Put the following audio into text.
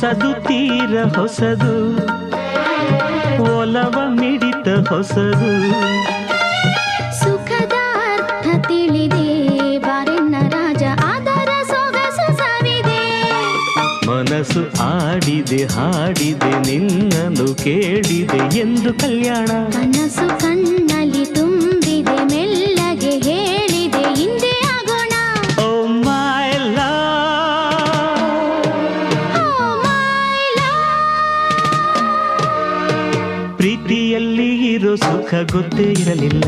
ಹೊಸದು ತೀರ ಹೊಸದು, ಒಲವ ಮಿಡಿತ ಹೊಸದು. ಸುಖದ ಅರ್ಥ ತಿಳಿದೆ ಬಾರೆನ್ನ ರಾಜ, ಅದರ ಸೊಗಸು ಸವಿದೆ. ಮನಸ್ಸು ಆಡಿದೆ ಹಾಡಿದೆ ನಿನ್ನನ್ನು ಕೇಳಿದೆ ಎಂದು ಕಲ್ಯಾಣ. ಕನಸು ಕಣ್ಣಲ್ಲಿ ತುಂಬಿದೆ ಮೆಲ್ಲಗೆ ಹೇಳಿದೆ ಹಿಂದೆ ಆಗೋಣ. ಓ ಮೈ ಲವ್, ಪ್ರೀತಿಯಲ್ಲಿ ಇರೋ ಸುಖ ಗೊತ್ತೇ ಇರಲಿಲ್ಲ.